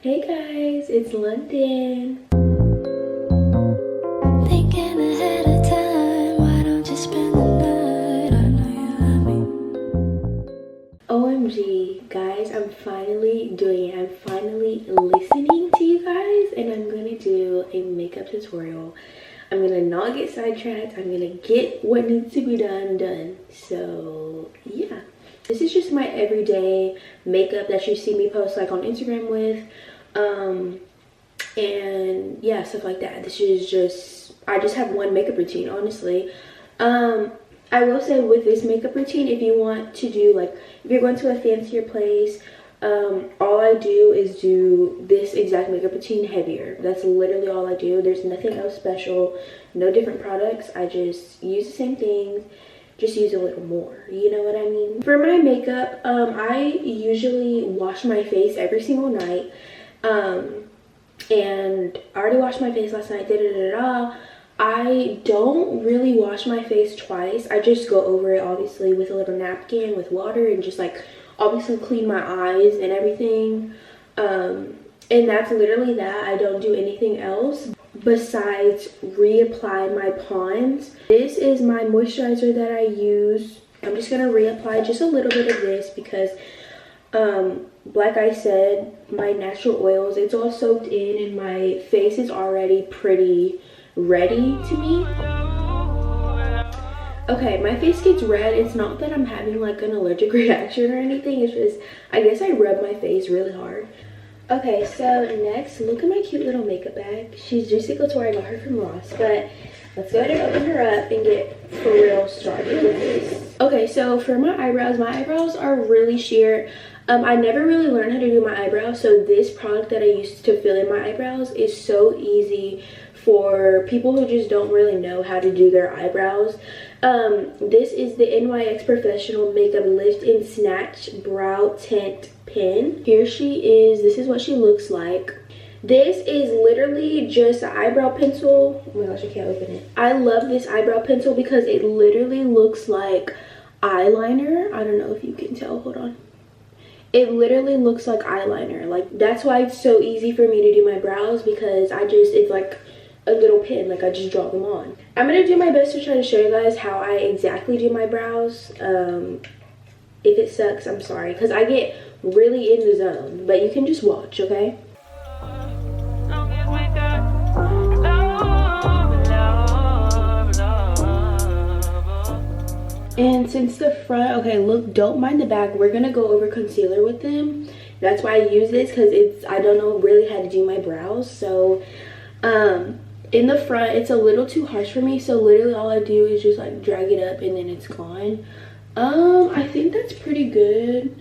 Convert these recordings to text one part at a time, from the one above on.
Hey guys, it's London. Thinking ahead of time, why don't you spend the night? I know you love me. OMG, guys, I'm finally doing it. I'm finally listening to you guys, and I'm gonna do a makeup tutorial. I'm gonna not get sidetracked. I'm gonna get what needs to be done. So yeah, this is just my everyday makeup that you see me post like on Instagram with, and yeah, stuff like that. This is just, I just have one makeup routine, honestly. I will say with this makeup routine, if you want to do like, if you're going to a fancier place, all I do is do this exact makeup routine heavier. That's literally all I do. There's nothing else special, no different products. I just use the same things, just use a little more, you know what I mean? For my makeup, I usually wash my face every single night, and I already washed my face last night. I don't really wash my face twice. I just go over it obviously with a little napkin with water and just like obviously clean my eyes and everything, and that's literally that. I don't do anything else besides reapply my Pond's. This is my moisturizer that I use. I'm just gonna reapply just a little bit of this because like I said, my natural oils, it's all soaked in and my face is already pretty ready to me. Okay, my face gets red. It's not that I'm having like an allergic reaction or anything. It's just, I guess I rub my face really hard. Okay, so next, look at my cute little makeup bag. She's Juicy Couture. I got her from Ross, but let's go ahead and open her up and get for real started with this. Okay, so for my eyebrows are really sheer. I never really learned how to do my eyebrows, so this product that I used to fill in my eyebrows is so easy for people who just don't really know how to do their eyebrows. This is the NYX Professional Makeup Lift and Snatch Brow Tint Pen. Here she is. This is what she looks like. This is literally just an eyebrow pencil. Oh my gosh, I can't open it. I love this eyebrow pencil because it literally looks like eyeliner. I don't know if you can tell. Hold on. It literally looks like eyeliner. Like, that's why it's so easy for me to do my brows, because it's like a little pin, like I just draw them on. I'm gonna do my best to try to show you guys how I exactly do my brows. If it sucks, I'm sorry, because I get really in the zone, but you can just watch, okay? And since the front, okay, look, don't mind the back. We're gonna go over concealer with them. That's why I use this, because I don't know really how to do my brows. So in the front, it's a little too harsh for me, so literally all I do is just like drag it up and then it's gone. I think that's pretty good.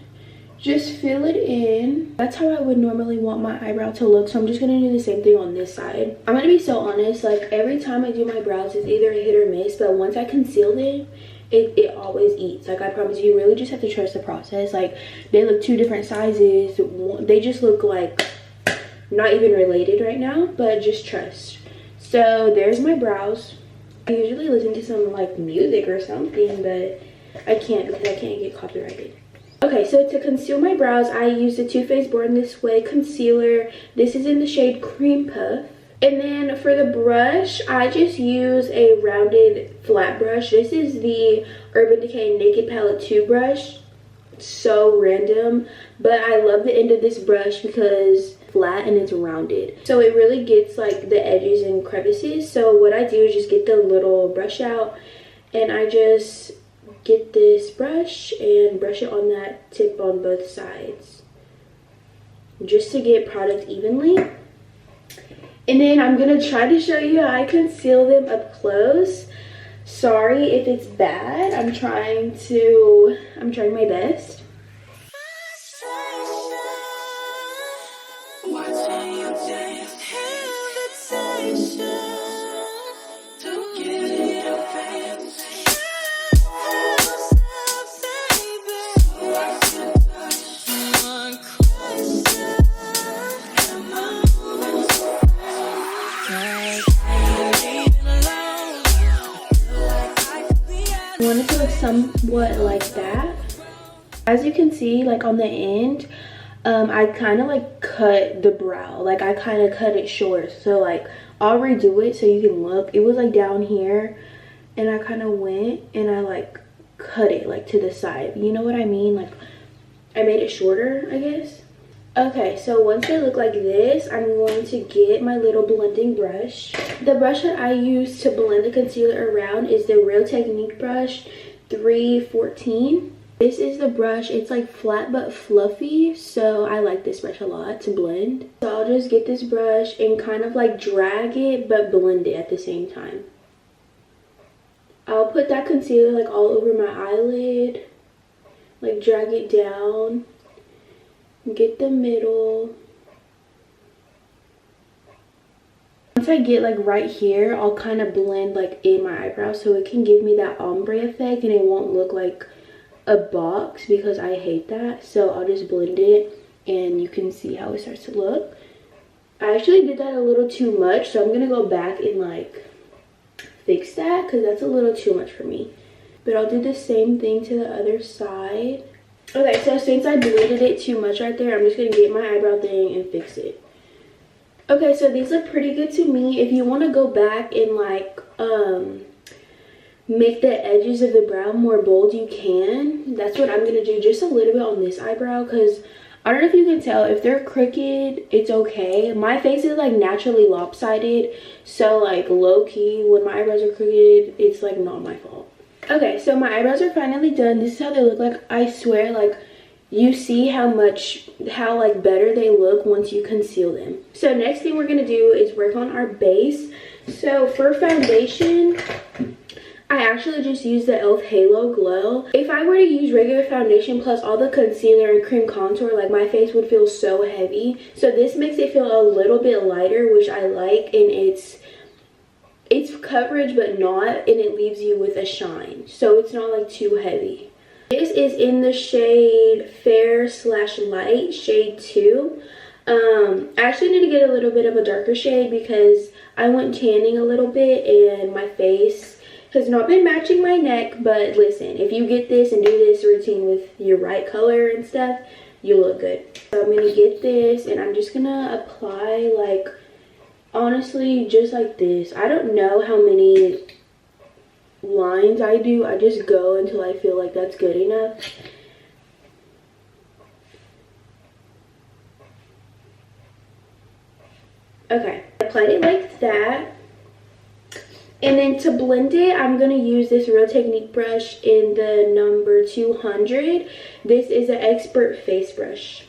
Just fill it in. That's how I would normally want my eyebrow to look, so I'm just gonna do the same thing on this side. I'm gonna be so honest, like every time I do my brows, it's either a hit or miss, but once I conceal them, it always eats. Like, I promise you really just have to trust the process. Like, they look two different sizes. They just look like not even related right now, but just trust. So there's my brows. I usually listen to some like music or something, but I can't because I can't get copyrighted. Okay, so to conceal my brows, I use the Too Faced Born This Way concealer. This is in the shade Cream Puff. And then for the brush, I just use a rounded flat brush. This is the Urban Decay Naked Palette 2 brush. So random, but I love the end of this brush because it's flat and it's rounded. So it really gets like the edges and crevices. So what I do is just get the little brush out and I just get this brush and brush it on that tip on both sides, just to get product evenly. And then I'm gonna try to show you how I conceal them up close. Sorry if it's bad. I'm trying my best. I want it to look somewhat like that. As you can see, like on the end, I kind of like cut the brow. Like I kind of cut it short. So like I'll redo it so you can look. It was like down here and I kind of went and I like cut it like to the side. You know what I mean? Like I made it shorter, I guess. Okay, so once they look like this, I'm going to get my little blending brush. The brush that I use to blend the concealer around is the Real Technique brush 314. This is the brush. It's like flat but fluffy, so I like this brush a lot to blend. So I'll just get this brush and kind of like drag it but blend it at the same time. I'll put that concealer like all over my eyelid, like drag it down, get the middle. Once I get like right here, I'll kind of blend like in my eyebrow so it can give me that ombre effect and it won't look like a box because I hate that. So I'll just blend it and you can see how it starts to look. I actually did that a little too much, so I'm gonna go back and like fix that because that's a little too much for me. But I'll do the same thing to the other side. Okay, so since I blended it too much right there, I'm just gonna get my eyebrow thing and fix it. Okay, so these look pretty good to me. If you want to go back and like make the edges of the brow more bold, you can. That's what I'm gonna do, just a little bit on this eyebrow, because I don't know if you can tell, if they're crooked, it's okay. My face is like naturally lopsided, so like low-key, when my eyebrows are crooked, it's like not my fault. Okay, so my eyebrows are finally done. This is how they look like. I swear, like, you see how like better they look once you conceal them. So next thing we're gonna do is work on our base. So for foundation, I actually just use the e.l.f. Halo Glow. If I were to use regular foundation plus all the concealer and cream contour, like my face would feel so heavy. So this makes it feel a little bit lighter, which I like, and it's coverage but not, and it leaves you with a shine. So it's not like too heavy. This is in the shade Fair/Light, shade 2. I actually need to get a little bit of a darker shade because I went tanning a little bit and my face has not been matching my neck. But listen, if you get this and do this routine with your right color and stuff, you look good. So I'm gonna get this and I'm just gonna apply, like, honestly, just like this. I don't know how many lines I do. I just go until I feel like that's good enough. Okay, I applied it like that. And then to blend it, I'm going to use this Real Technique brush in the number 200. This is an Expert face brush.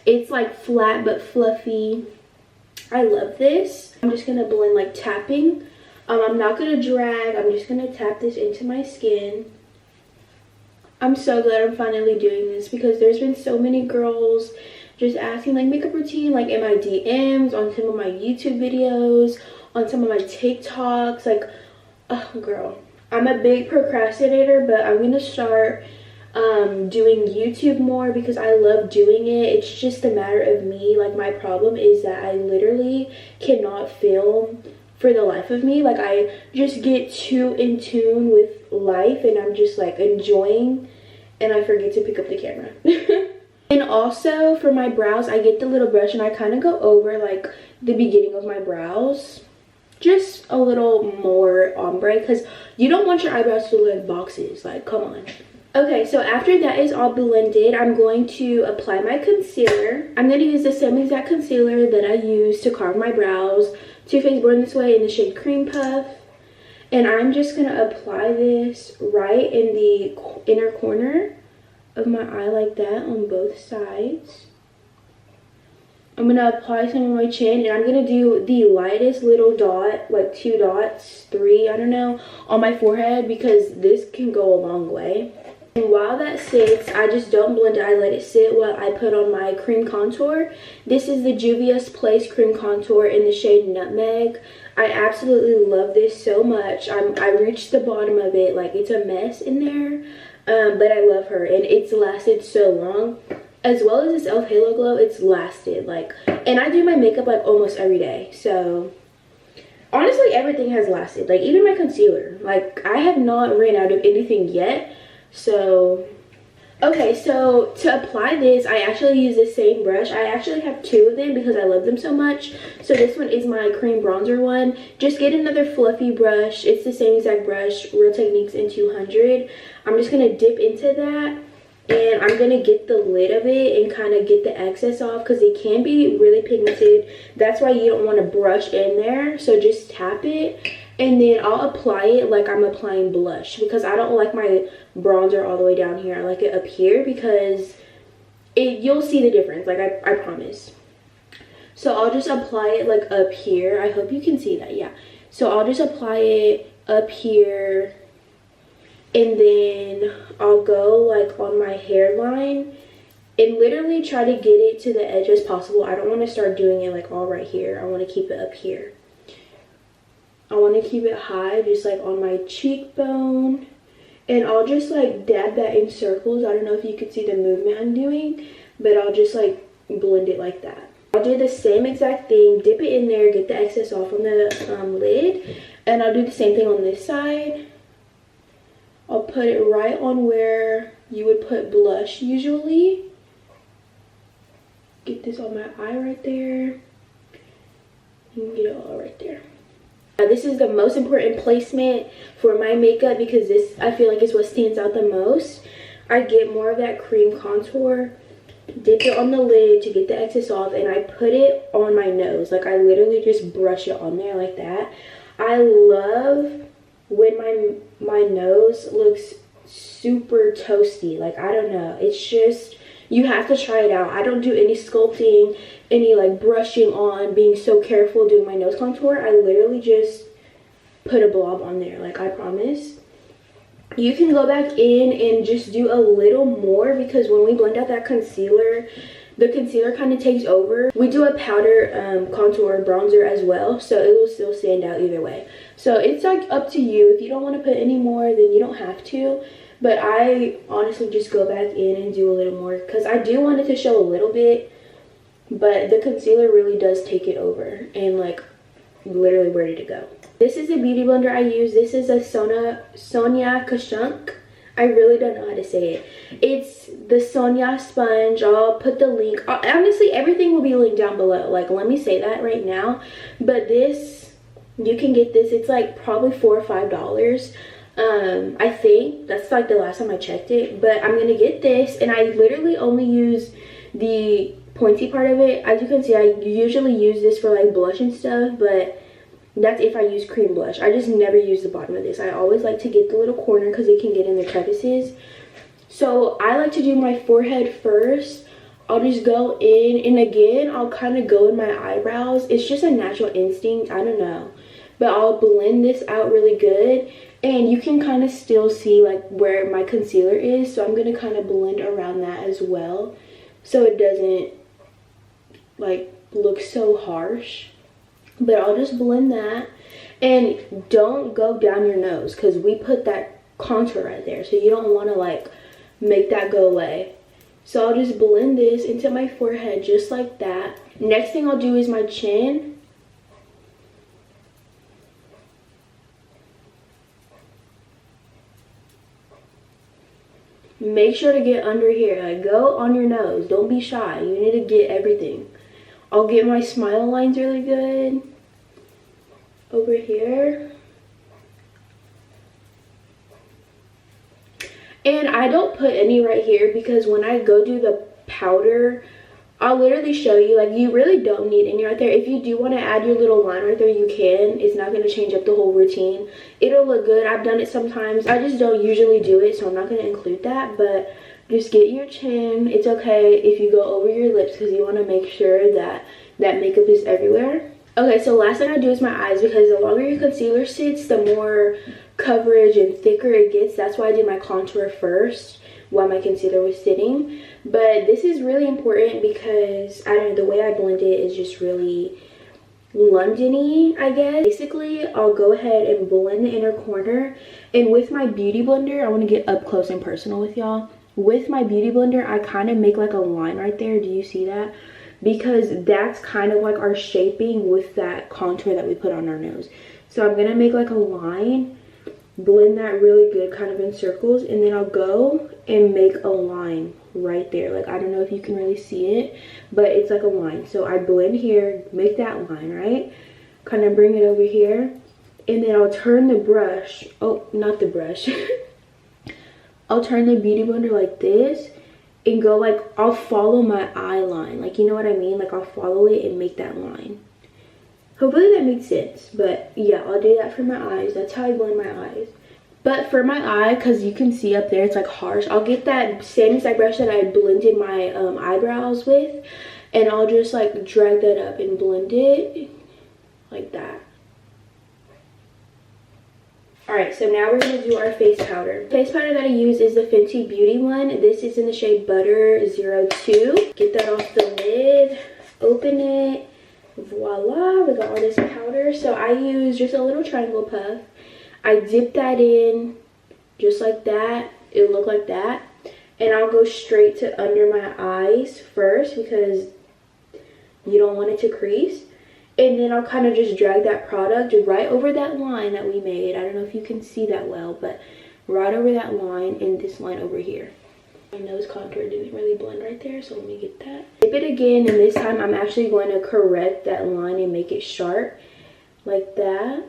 It's like flat but fluffy. I love this. I'm just going to blend like tapping. I'm not going to drag. I'm just going to tap this into my skin. I'm so glad I'm finally doing this because there's been so many girls just asking like makeup routine, like in my DMs, on some of my YouTube videos, on some of my TikToks. Like, oh girl, I'm a big procrastinator, but I'm going to start doing YouTube more because I love doing it. It's just a matter of me. Like, my problem is that I literally cannot film for the life of me. Like, I just get too in tune with life and I'm just like enjoying and I forget to pick up the camera. And also for my brows, I get the little brush and I kind of go over like the beginning of my brows, just a little more ombre, because you don't want your eyebrows to look like boxes. Like, come on. Okay, so after that is all blended, I'm going to apply my concealer. I'm going to use the same exact concealer that I used to carve my brows, Too Faced Born This Way in the shade Cream Puff. And I'm just going to apply this right in the inner corner of my eye like that on both sides. I'm going to apply some on my chin, and I'm going to do the lightest little dot, like 2 dots, 3, I don't know, on my forehead because this can go a long way. And while that sits, I just don't blend it. I let it sit while I put on my cream contour. This is the Juvia's Place cream contour in the shade Nutmeg. I absolutely love this so much. I reached the bottom of it. Like, it's a mess in there, but I love her, and it's lasted so long. As well as this e.l.f. Halo Glow, it's lasted, like, and I do my makeup like almost every day. So honestly, everything has lasted. Like, even my concealer. Like, I have not ran out of anything yet. So Okay, so to apply this, I actually use the same brush. I actually have two of them because I love them so much. So this one is my cream bronzer one. Just get another fluffy brush. It's the same exact brush, Real Techniques in 200. I'm just going to dip into that. And I'm going to get the lid of it and kind of get the excess off because it can be really pigmented. That's why you don't want to brush in there. So just tap it. And then I'll apply it like I'm applying blush because I don't like my bronzer all the way down here. I like it up here because you'll see the difference, like I promise. So I'll just apply it like up here. I hope you can see that, yeah. So I'll just apply it up here. And then I'll go like on my hairline and literally try to get it to the edge as possible. I don't want to start doing it like all right here. I want to keep it up here. I want to keep it high, just like on my cheekbone. And I'll just like dab that in circles. I don't know if you can see the movement I'm doing, but I'll just like blend it like that. I'll do the same exact thing, dip it in there, get the excess off on the lid. And I'll do the same thing on this side. I'll put it right on where you would put blush usually. Get this on my eye right there. And get it all right there. This is the most important placement for my makeup because this, I feel like, is what stands out the most. I get more of that cream contour, dip it on the lid to get the excess off, and I put it on my nose. Like, I literally just brush it on there like that. I love when my nose looks super toasty. Like, I don't know. It's just, you have to try it out. I don't do any sculpting, any like brushing on, being so careful doing my nose contour. I literally just put a blob on there, like I promise. You can go back in and just do a little more because when we blend out that concealer, the concealer kind of takes over. We do a powder contour bronzer as well, so it will still stand out either way. So it's like up to you. If you don't want to put any more, then you don't have to. But I honestly just go back in and do a little more because I do want it to show a little bit. But the concealer really does take it over and like literally ready to go. This is the beauty blender I use. This is a Sonia Kashunk. I really don't know how to say it. It's the Sonia sponge. I'll put the link. Honestly, everything will be linked down below. Like, let me say that right now. But this, you can get this. It's like probably $4 or $5. I think that's like the last time I checked it. But I'm gonna get this, and I literally only use the pointy part of it. As you can see, I usually use this for like blush and stuff, but that's if I use cream blush. I just never use the bottom of this. I always like to get the little corner because it can get in the crevices. So I like to do my forehead first. I'll just go in, and again, I'll kind of go in my eyebrows. It's just a natural instinct, I don't know. But I'll blend this out really good, and you can kind of still see like where my concealer is. So I'm going to kind of blend around that as well, so it doesn't like look so harsh. But I'll just blend that, and don't go down your nose because we put that contour right there, so you don't want to like make that go away. So I'll just blend this into my forehead just like that. Next thing I'll do is my chin. Make sure to get under here. Like, go on your nose. Don't be shy. You need to get everything. I'll get my smile lines really good over here. And I don't put any right here because when I go do the powder, I'll literally show you, like, you really don't need any right there. If you do want to add your little line right there, you can. It's not going to change up the whole routine. It'll look good. I've done it sometimes. I just don't usually do it, so I'm not going to include that. But just get your chin. It's okay if you go over your lips because you want to make sure that that makeup is everywhere. Okay, so last thing I do is my eyes because the longer your concealer sits, the more coverage and thicker it gets. That's why I did my contour first while my concealer was sitting. But this is really important because, I don't know, the way I blend it is just really London-y, I guess. Basically, I'll go ahead and blend the inner corner. And with my beauty blender, I want to get up close and personal with y'all. With my beauty blender, I kind of make like a line right there. Do you see that? Because that's kind of like our shaping with that contour that we put on our nose. So I'm going to make like a line blend that really good, kind of in circles, and then I'll go and make a line right there. Like, I don't know if you can really see it, but it's like a line. So I blend here, make that line, right? Kind of bring it over here, and then I'll turn the brush, oh, not the brush. I'll turn the beauty blender like this and go like, I'll follow my eye line. Like, you know what I mean? Like, I'll follow it and make that line. Hopefully that makes sense. But yeah, I'll do that for my eyes. That's how I blend my eyes. But for my eye, because you can see up there, it's like harsh. I'll get that same exact brush that I blended my eyebrows with. And I'll just like drag that up and blend it like that. Alright, so now we're going to do our face powder. Face powder that I use is the Fenty Beauty one. This is in the shade Butter 02. Get that off the lid. Open it. Voila, we got all this powder. So I use just a little triangle puff. I dip that in just like that. It'll look like that. And I'll go straight to under my eyes first because you don't want it to crease. And then I'll kind of just drag that product right over that line that we made. I don't know if you can see that well, but right over that line and this line over here. My nose contour didn't really blend right there, so let me get that. Dip it again, and this time I'm actually going to correct that line and make it sharp. Like that.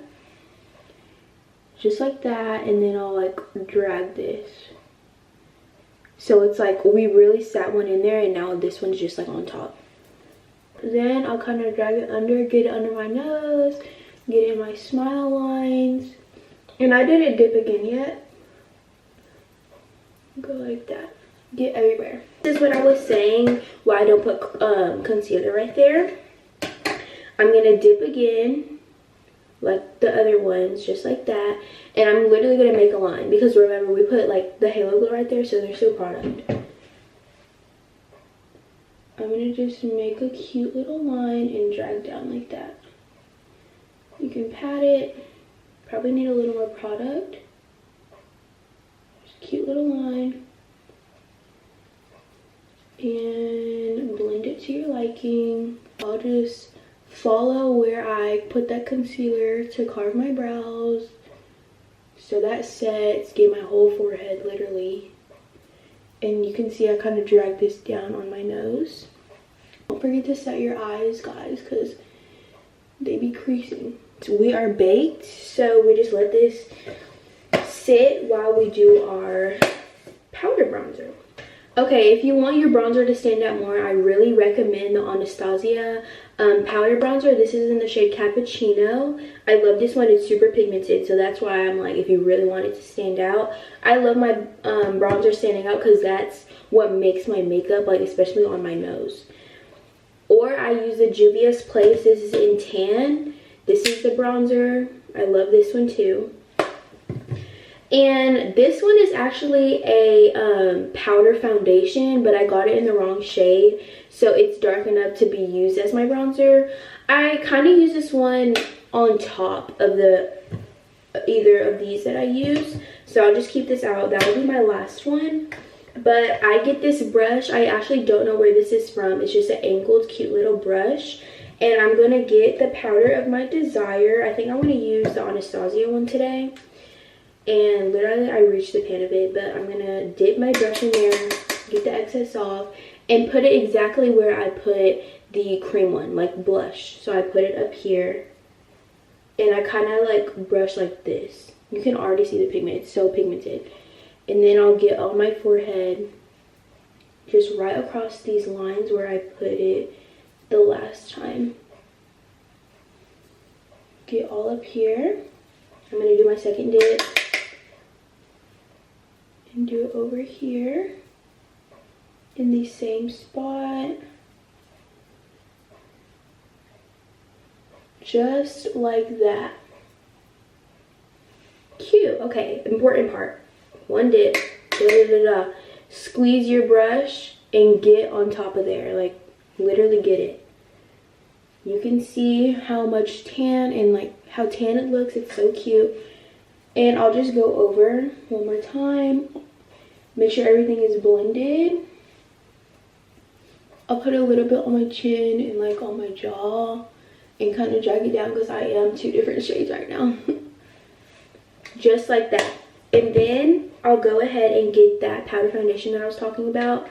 Just like that, and then I'll like drag this. So it's like we really sat one in there, and now this one's just like on top. Then I'll kind of drag it under, get it under my nose, get in my smile lines. And I didn't dip again yet. Go like that. Get everywhere. This is what I was saying, why I don't put concealer right there. I'm going to dip again, like the other ones, just like that. And I'm literally going to make a line. Because remember, we put like the halo glow right there, so there's still product. I'm going to just make a cute little line and drag down like that. You can pat it. Probably need a little more product. Just a cute little line. And blend it to your liking. I'll just follow where I put that concealer to carve my brows. So that sets, get my whole forehead literally. And you can see I kind of drag this down on my nose. Don't forget to set your eyes, guys, because they be creasing. So we are baked, so we just let this sit while we do our powder bronzer. Okay, if you want your bronzer to stand out more, I really recommend the Anastasia powder bronzer. This is in the shade Cappuccino. I love this one. It's super pigmented, so that's why I'm like, if you really want it to stand out. I love my bronzer standing out because that's what makes my makeup, like especially on my nose. Or I use the Juvia's Place. This is in tan. This is the bronzer. I love this one too. And this one is actually a powder foundation, but I got it in the wrong shade, so it's dark enough to be used as my bronzer. I kind of use this one on top of the either of these that I use, so I'll just keep this out. That will be my last one. But I get this brush. I actually don't know where this is from. It's just an angled cute little brush. And I'm going to get the powder of my desire. I think I want to use the Anastasia one today. And literally I reached the pan of it. But I'm going to dip my brush in there, get the excess off, and put it exactly where I put the cream one, like blush. So I put it up here. And I kind of like brush like this. You can already see the pigment. It's so pigmented. And then I'll get on my forehead, just right across these lines where I put it the last time. Get all up here. I'm going to do my second dip. And do it over here. In the same spot. Just like that. Cute. Okay, important part. One dip, squeeze your brush and get on top of there, like literally get it. You can see how much tan and like how tan it looks. It's so cute. And I'll just go over one more time, make sure everything is blended. I'll put a little bit on my chin and like on my jaw and kind of drag it down because I am two different shades right now. just like that. And then I'll go ahead and get that powder foundation that I was talking about.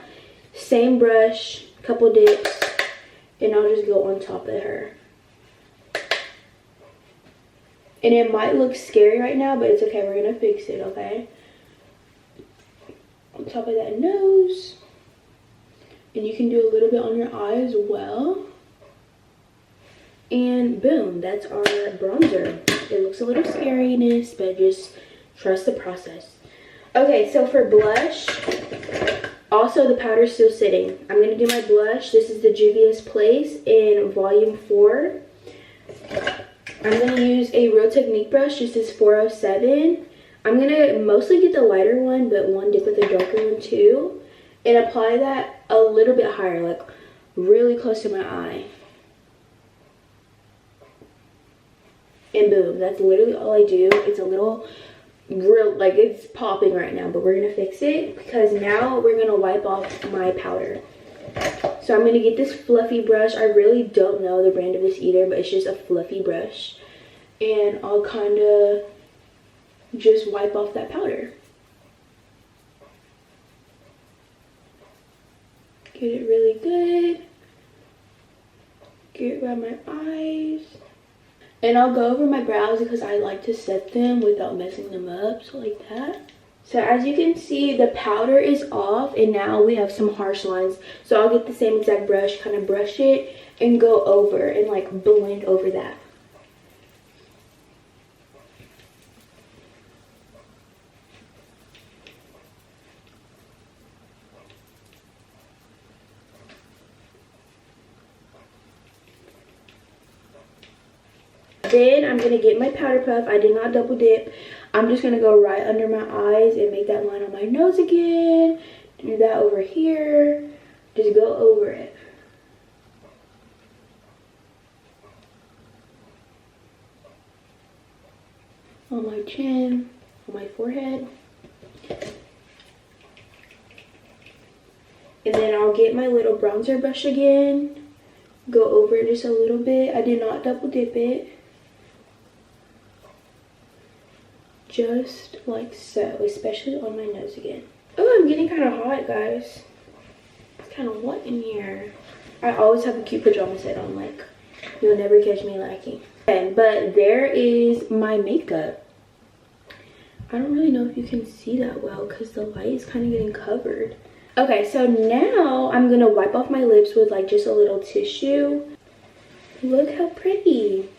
Same brush, couple dips, and I'll just go on top of her. And it might look scary right now, but it's okay. We're gonna fix it, okay? On top of that nose. And you can do a little bit on your eye as well. And boom, that's our bronzer. It looks a little scariness, but just trust the process. Okay, so for blush, also the powder's still sitting. I'm gonna do my blush. This is the Juvia's Place in volume 4. I'm gonna use a Real Technique brush. This is 407. I'm gonna mostly get the lighter one, but one dip with the darker one too. And apply that a little bit higher, like really close to my eye. And boom, that's literally all I do. It's a little real, like it's popping right now, but we're gonna fix it because now we're gonna wipe off my powder. So I'm gonna get this fluffy brush. I really don't know the brand of this either, but it's just a fluffy brush. And I'll kind of just wipe off that powder. Get it really good. Get it around my eyes. And I'll go over my brows because I like to set them without messing them up, so like that. So as you can see, the powder is off and now we have some harsh lines. So I'll get the same exact brush, kind of brush it and go over and like blend over that. Then I'm going to get my powder puff. I did not double dip. I'm just going to go right under my eyes and make that line on my nose again. Do that over here. Just go over it. On my chin, on my forehead. And then I'll get my little bronzer brush again. Go over it just a little bit. I did not double dip it. Just like so, especially on my nose again. Oh, I'm getting kind of hot, guys. It's kind of hot in here. I always have a cute pajama set on, like, you'll never catch me lacking. Okay, but there is my makeup. I don't really know if you can see that well because the light is kind of getting covered. Okay, so now I'm gonna wipe off my lips with like just a little tissue. Look how pretty.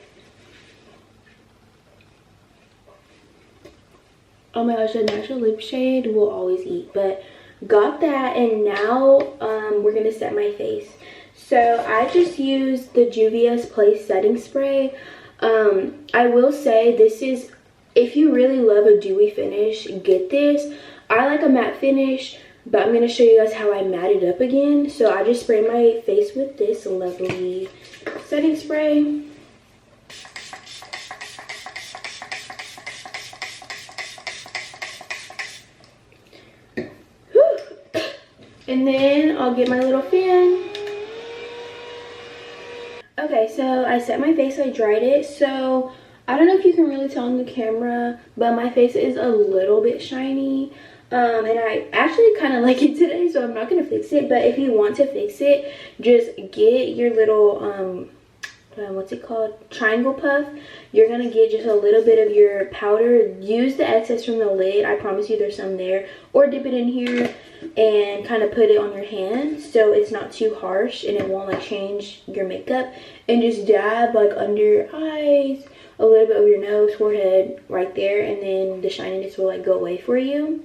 Oh my gosh, the natural lip shade will always eat, but got that. And now we're gonna set my face. So I just used the Juvia's Place setting spray. I will say this is, if you really love a dewy finish, get this. I like a matte finish, but I'm gonna show you guys how I matte it up again. So I just spray my face with this lovely setting spray. And then I'll get my little fan. Okay, so I set my face, I dried it. So I don't know if you can really tell on the camera, but my face is a little bit shiny. And I actually kind of like it today, so I'm not going to fix it. But if you want to fix it, just get your little, what's it called? Triangle puff. You're going to get just a little bit of your powder. Use the excess from the lid. I promise you there's some there. Or dip it in here and kind of put it on your hand so it's not too harsh and it won't like change your makeup. And just dab like under your eyes, a little bit of your nose, forehead, right there. And then the shininess will like go away for you.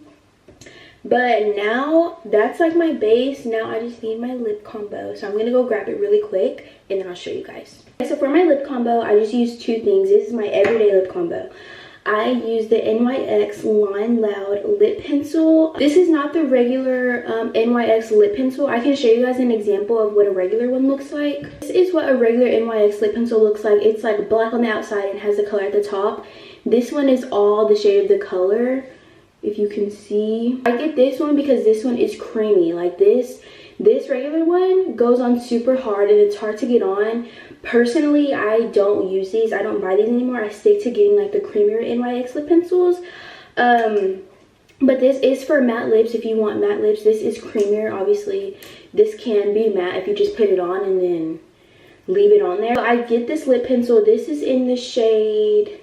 But now that's like my base. Now I just need my lip combo. So I'm going to go grab it really quick and then I'll show you guys. So for my lip combo, I just use two things. This is my everyday lip combo. I use the NYX Line Loud lip pencil. This is not the regular NYX lip pencil. I can show you guys an example of what a regular one looks like. This is what a regular NYX lip pencil looks like. It's like black on the outside and has the color at the top. This one is all the shade of the color, if you can see. I get this one because this one is creamy. Like this regular one goes on super hard and it's hard to get on. Personally, I don't use these. I don't buy these anymore. I stick to getting like the creamier NYX lip pencils. But this is for matte lips. If you want matte lips, this is creamier. Obviously, this can be matte if you just put it on and then leave it on there. So I get this lip pencil. This is in the shade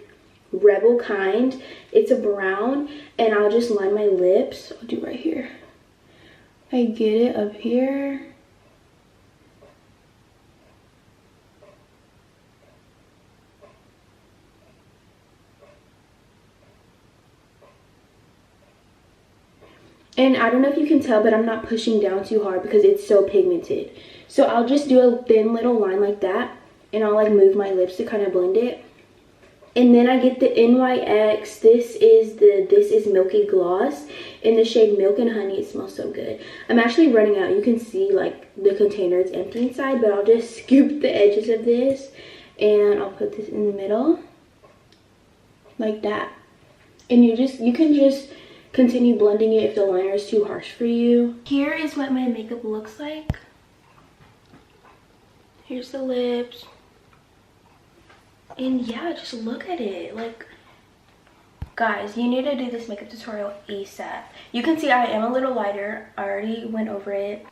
Rebel Kind. It's a brown, and I'll just line my lips. I'll do right here. I get it up here. And I don't know if you can tell, but I'm not pushing down too hard because it's so pigmented. So I'll just do a thin little line like that, and I'll like move my lips to kind of blend it. And then I get the NYX. This is Milky Gloss in the shade Milk and Honey. It smells so good. I'm actually running out. You can see like the container is empty inside, but I'll just scoop the edges of this and I'll put this in the middle like that. And you can just continue blending it if the liner is too harsh for you. Here is what my makeup looks like. Here's the lips. And yeah, just look at it. Like, guys, you need to do this makeup tutorial ASAP. You can see I am a little lighter. I already went over it.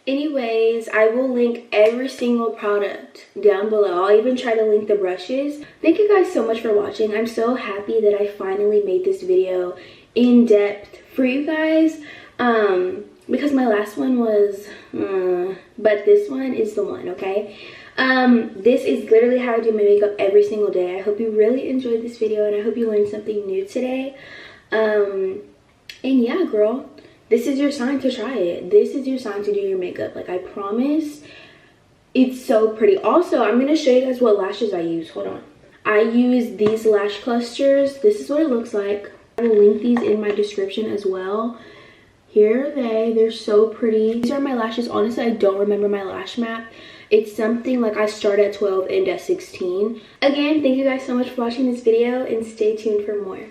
Anyways, I will link every single product down below. I'll even try to link the brushes. Thank you guys so much for watching. I'm so happy that I finally made this video in depth for you guys. Because my last one was, but this one is the one, okay? This is literally how I do my makeup every single day. I hope you really enjoyed this video, and I hope you learned something new today. And yeah, girl, this is your sign to try it. This is your sign to do your makeup. Like, I promise, it's so pretty. Also, I'm gonna show you guys what lashes I use. Hold on. I use these lash clusters. This is what it looks like. I will link these in my description as well. Here are they. They're so pretty. These are my lashes. Honestly, I don't remember my lash map. It's something like I start at 12, end at 16. Again, thank you guys so much for watching this video, and stay tuned for more.